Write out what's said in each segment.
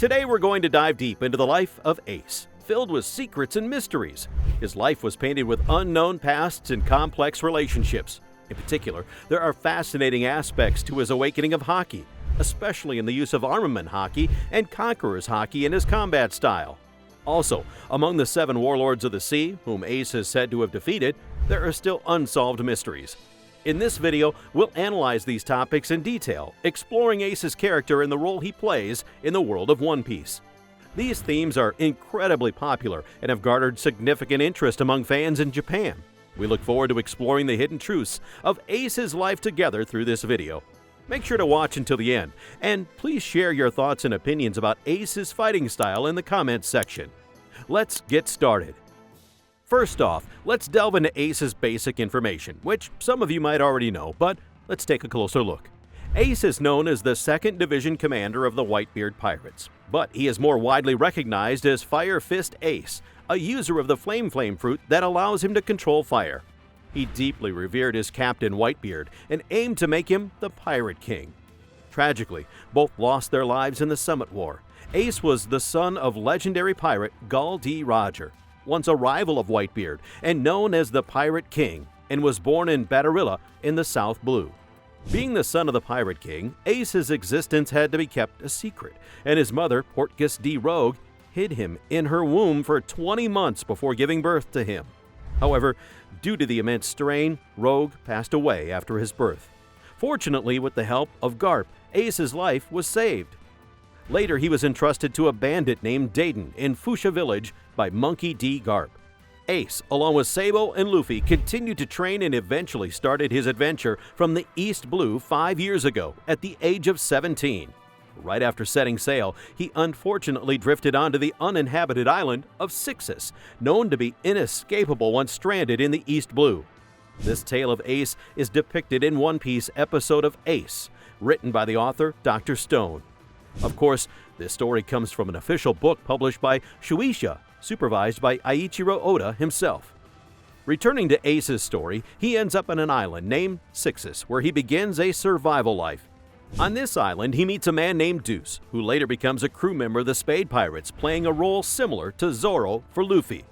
Today we're going to dive deep into the life of Ace, filled with secrets and mysteries. His life was painted with unknown pasts and complex relationships. In particular, there are fascinating aspects to his awakening of hockey, especially in the use of armament hockey and conqueror's hockey in his combat style. Also, among the 7 warlords of the sea, whom Ace is said to have defeated, there are still unsolved mysteries. In this video, we'll analyze these topics in detail, exploring Ace's character and the role he plays in the world of One Piece. These themes are incredibly popular and have garnered significant interest among fans in Japan. We look forward to exploring the hidden truths of Ace's life together through this video. Make sure to watch until the end, and please share your thoughts and opinions about Ace's fighting style in the comments section. Let's get started. First off, let's delve into Ace's basic information, which some of you might already know, but let's take a closer look. Ace is known as the 2nd Division Commander of the Whitebeard Pirates, but he is more widely recognized as Fire Fist Ace, a user of the Flame Fruit that allows him to control fire. He deeply revered his captain Whitebeard and aimed to make him the Pirate King. Tragically, both lost their lives in the Summit War. Ace was the son of legendary pirate Gul D. Roger, once a rival of Whitebeard and known as the Pirate King, and was born in Batarilla in the South Blue. Being the son of the Pirate King, Ace's existence had to be kept a secret, and his mother, Portgas D. Rogue, hid him in her womb for 20 months before giving birth to him. However, due to the immense strain, Rogue passed away after his birth. Fortunately, with the help of Garp, Ace's life was saved. Later, he was entrusted to a bandit named Dayton in Fuchsia Village by Monkey D. Garp. Ace, along with Sabo and Luffy, continued to train and eventually started his adventure from the East Blue 5 years ago at the age of 17. Right after setting sail, he unfortunately drifted onto the uninhabited island of Sixus, known to be inescapable once stranded in the East Blue. This tale of Ace is depicted in One Piece episode of Ace, written by the author Dr. Stone. Of course, this story comes from an official book published by Shueisha, supervised by Eiichiro Oda himself. Returning to Ace's story, he ends up on an island named Sixus, where he begins a survival life. On this island, he meets a man named Deuce, who later becomes a crew member of the Spade Pirates, playing a role similar to Zoro for Luffy.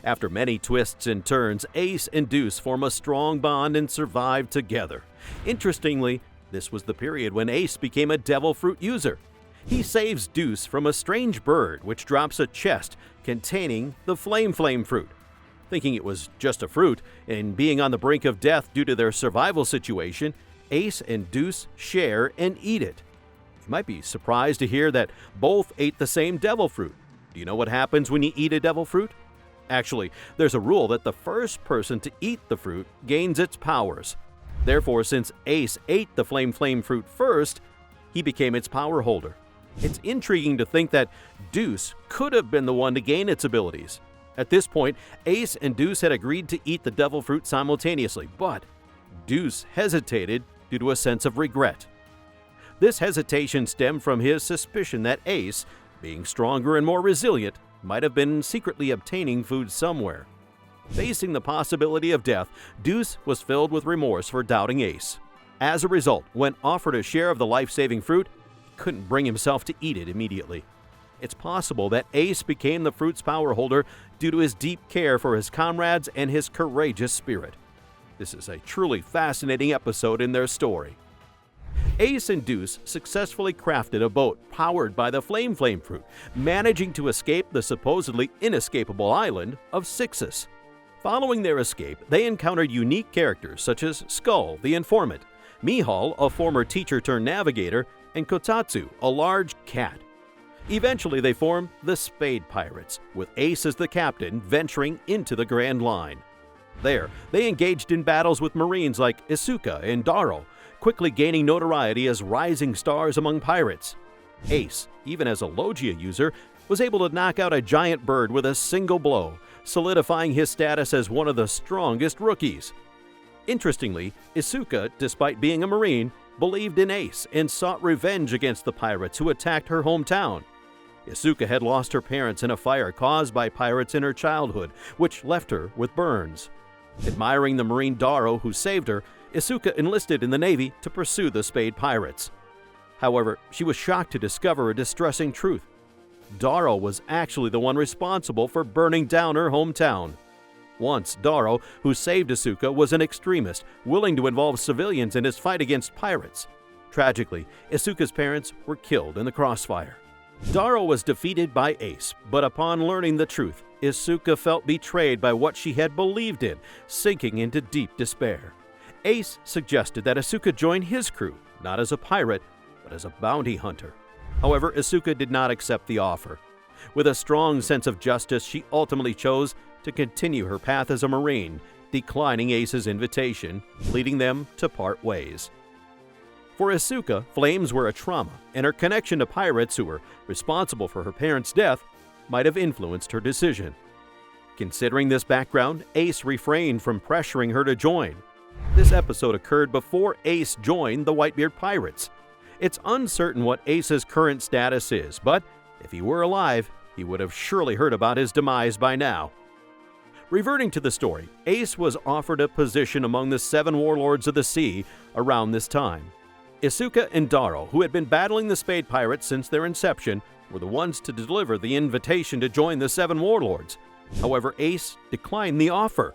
After many twists and turns, Ace and Deuce form a strong bond and survive together. Interestingly, this was the period when Ace became a devil fruit user. He saves Deuce from a strange bird which drops a chest containing the Flame Fruit. Thinking it was just a fruit, and being on the brink of death due to their survival situation, Ace and Deuce share and eat it. You might be surprised to hear that both ate the same devil fruit. Do you know what happens when you eat a devil fruit? Actually, there's a rule that the first person to eat the fruit gains its powers. Therefore, since Ace ate the Flame Fruit first, he became its power holder. It's intriguing to think that Deuce could have been the one to gain its abilities. At this point, Ace and Deuce had agreed to eat the devil fruit simultaneously, but Deuce hesitated due to a sense of regret. This hesitation stemmed from his suspicion that Ace, being stronger and more resilient, might have been secretly obtaining food somewhere. Facing the possibility of death, Deuce was filled with remorse for doubting Ace. As a result, when offered a share of the life-saving fruit, he couldn't bring himself to eat it immediately. It's possible that Ace became the fruit's power holder due to his deep care for his comrades and his courageous spirit. This is a truly fascinating episode in their story. Ace and Deuce successfully crafted a boat powered by the Flame Fruit, managing to escape the supposedly inescapable island of Sixus. Following their escape, they encountered unique characters such as Skull, the informant, Mihal, a former teacher-turned-navigator, and Kotatsu, a large cat. Eventually, they formed the Spade Pirates, with Ace as the captain venturing into the Grand Line. There, they engaged in battles with Marines like Isuka and Daro, quickly gaining notoriety as rising stars among pirates. Ace, even as a Logia user, was able to knock out a giant bird with a single blow, solidifying his status as one of the strongest rookies. Interestingly, Isuka, despite being a Marine, believed in Ace and sought revenge against the pirates who attacked her hometown. Isuka had lost her parents in a fire caused by pirates in her childhood, which left her with burns. Admiring the Marine Daro who saved her, Isuka enlisted in the Navy to pursue the Spade Pirates. However, she was shocked to discover a distressing truth. Daro was actually the one responsible for burning down her hometown. Once, Daro, who saved Asuka, was an extremist, willing to involve civilians in his fight against pirates. Tragically, Asuka's parents were killed in the crossfire. Daro was defeated by Ace, but upon learning the truth, Asuka felt betrayed by what she had believed in, sinking into deep despair. Ace suggested that Asuka join his crew, not as a pirate, but as a bounty hunter. However, Asuka did not accept the offer. With a strong sense of justice, she ultimately chose to continue her path as a Marine, declining Ace's invitation, leading them to part ways. For Asuka, flames were a trauma, and her connection to pirates who were responsible for her parents' death might have influenced her decision. Considering this background, Ace refrained from pressuring her to join. This episode occurred before Ace joined the Whitebeard Pirates. It's uncertain what Ace's current status is, but if he were alive, he would have surely heard about his demise by now. Reverting to the story, Ace was offered a position among the 7 warlords of the sea around this time. Asuka and Daro, who had been battling the Spade Pirates since their inception, were the ones to deliver the invitation to join the 7 warlords. However, Ace declined the offer.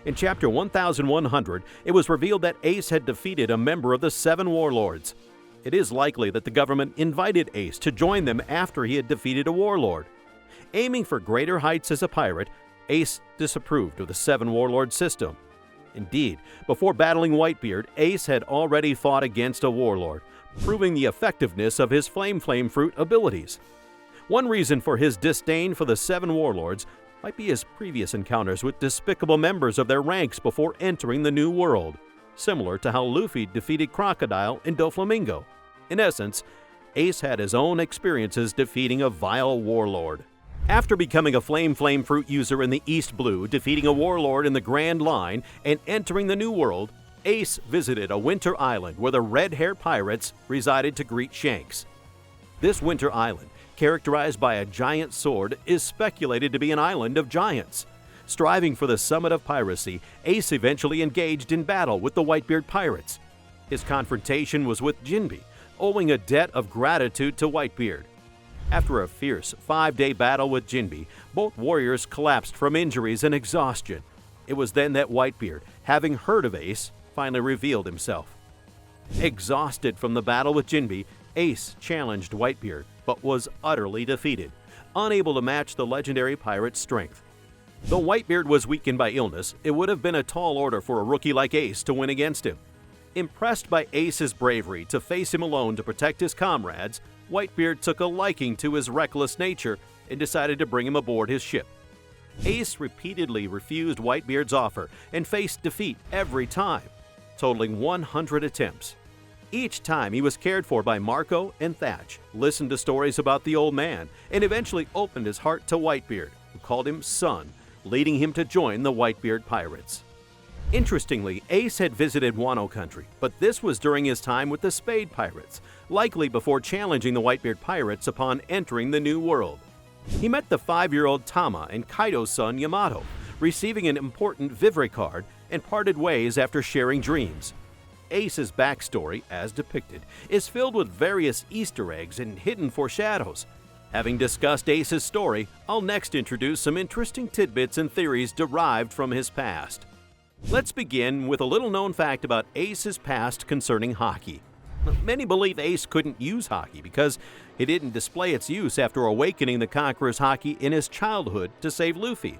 In Chapter 1100, it was revealed that Ace had defeated a member of the 7 warlords. It is likely that the government invited Ace to join them after he had defeated a warlord. Aiming for greater heights as a pirate, Ace disapproved of the 7 warlord system. Indeed, before battling Whitebeard, Ace had already fought against a warlord, proving the effectiveness of his Flame Fruit abilities. One reason for his disdain for the 7 warlords might be his previous encounters with despicable members of their ranks before entering the New World, similar to how Luffy defeated Crocodile in Doflamingo. In essence, Ace had his own experiences defeating a vile warlord. After becoming a Flame Fruit user in the East Blue, defeating a warlord in the Grand Line, and entering the New World, Ace visited a winter island where the red-haired pirates resided to greet Shanks. This winter island, characterized by a giant sword, is speculated to be an island of giants. Striving for the summit of piracy, Ace eventually engaged in battle with the Whitebeard Pirates. His confrontation was with Jinbe, owing a debt of gratitude to Whitebeard. After a fierce 5-day battle with Jinbe, both warriors collapsed from injuries and exhaustion. It was then that Whitebeard, having heard of Ace, finally revealed himself. Exhausted from the battle with Jinbe, Ace challenged Whitebeard, but was utterly defeated, unable to match the legendary pirate's strength. Though Whitebeard was weakened by illness, it would have been a tall order for a rookie like Ace to win against him. Impressed by Ace's bravery to face him alone to protect his comrades, Whitebeard took a liking to his reckless nature and decided to bring him aboard his ship. Ace repeatedly refused Whitebeard's offer and faced defeat every time, totaling 100 attempts. Each time he was cared for by Marco and Thatch, listened to stories about the old man, and eventually opened his heart to Whitebeard, who called him son, leading him to join the Whitebeard Pirates. Interestingly, Ace had visited Wano country, but this was during his time with the Spade Pirates, likely before challenging the Whitebeard Pirates upon entering the New World. He met the 5-year-old Tama and Kaido's son Yamato, receiving an important Vivre card, and parted ways after sharing dreams. Ace's backstory, as depicted, is filled with various Easter eggs and hidden foreshadows. Having discussed Ace's story, I'll next introduce some interesting tidbits and theories derived from his past. Let's begin with a little-known fact about Ace's past concerning hockey. Many believe Ace couldn't use hockey because he didn't display its use after awakening the Conqueror's hockey in his childhood to save Luffy.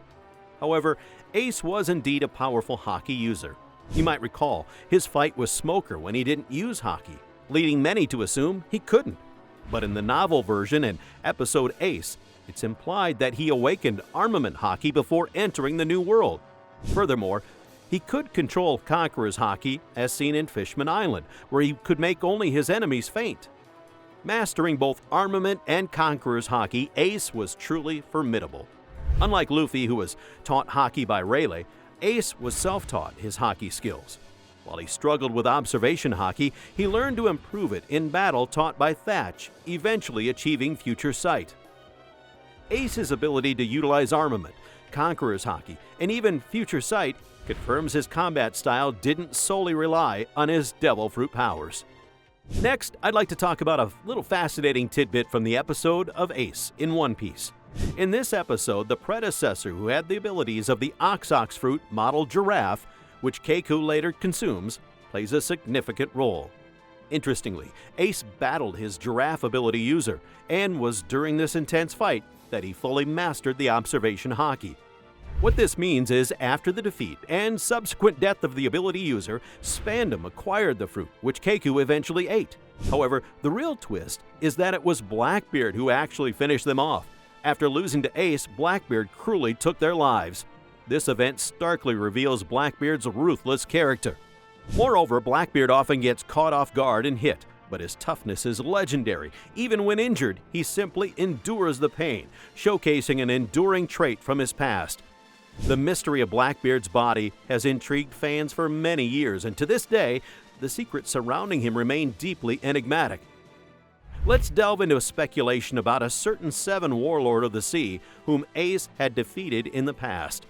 However, Ace was indeed a powerful hockey user. You might recall his fight with Smoker when he didn't use hockey, leading many to assume he couldn't. But in the novel version and episode Ace, it's implied that he awakened armament hockey before entering the New World. Furthermore, he could control Conqueror's hockey as seen in Fishman Island, where he could make only his enemies faint. Mastering both armament and Conqueror's hockey, Ace was truly formidable. Unlike Luffy, who was taught hockey by Rayleigh, Ace was self-taught his hockey skills. While he struggled with observation hockey, he learned to improve it in battle taught by Thatch, eventually achieving future sight. Ace's ability to utilize armament, Conqueror's hockey, and even future sight confirms his combat style didn't solely rely on his devil fruit powers. Next, I'd like to talk about a little fascinating tidbit from the episode of Ace in One Piece. In this episode, the predecessor who had the abilities of the ox fruit model giraffe, which Keiku later consumes, plays a significant role. Interestingly, Ace battled his giraffe ability user, and was during this intense fight that he fully mastered the observation haki. What this means is, after the defeat and subsequent death of the ability user, Spandam acquired the fruit, which Keiku eventually ate. However, the real twist is that it was Blackbeard who actually finished them off. After losing to Ace, Blackbeard cruelly took their lives. This event starkly reveals Blackbeard's ruthless character. Moreover, Blackbeard often gets caught off guard and hit, but his toughness is legendary. Even when injured, he simply endures the pain, showcasing an enduring trait from his past. The mystery of Blackbeard's body has intrigued fans for many years, and to this day, the secrets surrounding him remain deeply enigmatic. Let's delve into a speculation about a certain Seven Warlord of the Sea whom Ace had defeated in the past.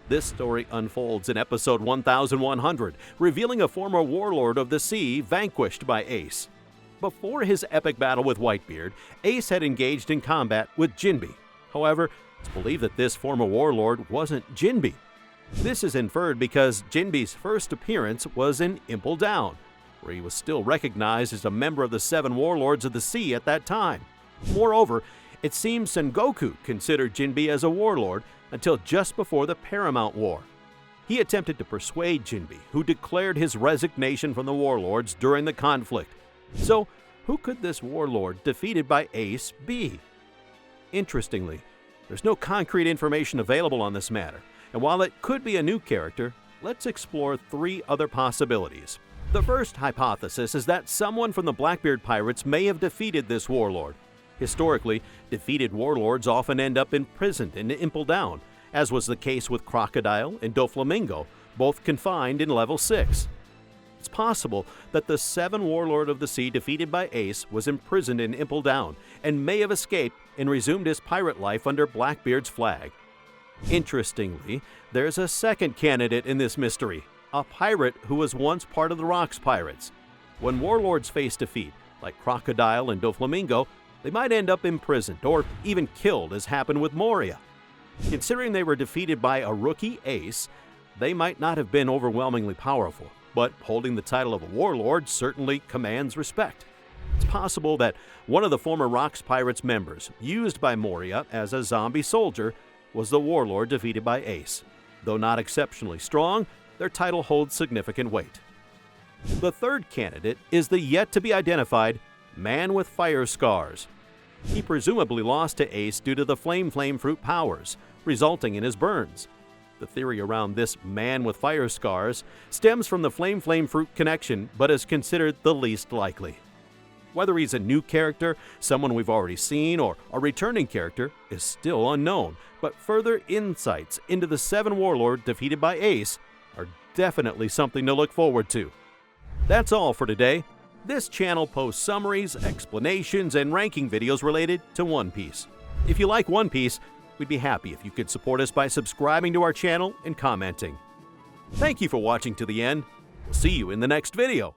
This story unfolds in episode 1100, revealing a former Warlord of the Sea vanquished by Ace. Before his epic battle with Whitebeard, Ace had engaged in combat with Jinbe. However, it's believed that this former warlord wasn't Jinbe. This is inferred because Jinbe's first appearance was in Impel Down, where he was still recognized as a member of the Seven Warlords of the Sea at that time. Moreover, it seems Sengoku considered Jinbe as a warlord until just before the Paramount War. He attempted to persuade Jinbe, who declared his resignation from the warlords during the conflict. So, who could this warlord defeated by Ace be? Interestingly, there's no concrete information available on this matter, and while it could be a new character, let's explore three other possibilities. The first hypothesis is that someone from the Blackbeard Pirates may have defeated this warlord. Historically, defeated warlords often end up imprisoned in Impel Down, as was the case with Crocodile and Doflamingo, both confined in Level 6. It's possible that the Seven Warlord of the Sea defeated by Ace was imprisoned in Impel Down and may have escaped and resumed his pirate life under Blackbeard's flag. Interestingly, there's a second candidate in this mystery, a pirate who was once part of the Rocks Pirates. When warlords face defeat, like Crocodile and Doflamingo, they might end up imprisoned or even killed, as happened with Moria. Considering they were defeated by a rookie Ace, they might not have been overwhelmingly powerful, but holding the title of a warlord certainly commands respect. It's possible that one of the former Rocks Pirates members, used by Moria as a zombie soldier, was the warlord defeated by Ace. Though not exceptionally strong, their title holds significant weight. The third candidate is the yet-to-be-identified Man with Fire Scars. He presumably lost to Ace due to the Flame Fruit powers, resulting in his burns. The theory around this Man with Fire Scars stems from the Flame Fruit connection, but is considered the least likely. Whether he's a new character, someone we've already seen, or a returning character is still unknown, but further insights into the Seven Warlord defeated by Ace are definitely something to look forward to. That's all for today. This channel posts summaries, explanations, and ranking videos related to One Piece. If you like One Piece, we'd be happy if you could support us by subscribing to our channel and commenting. Thank you for watching to the end. We'll see you in the next video.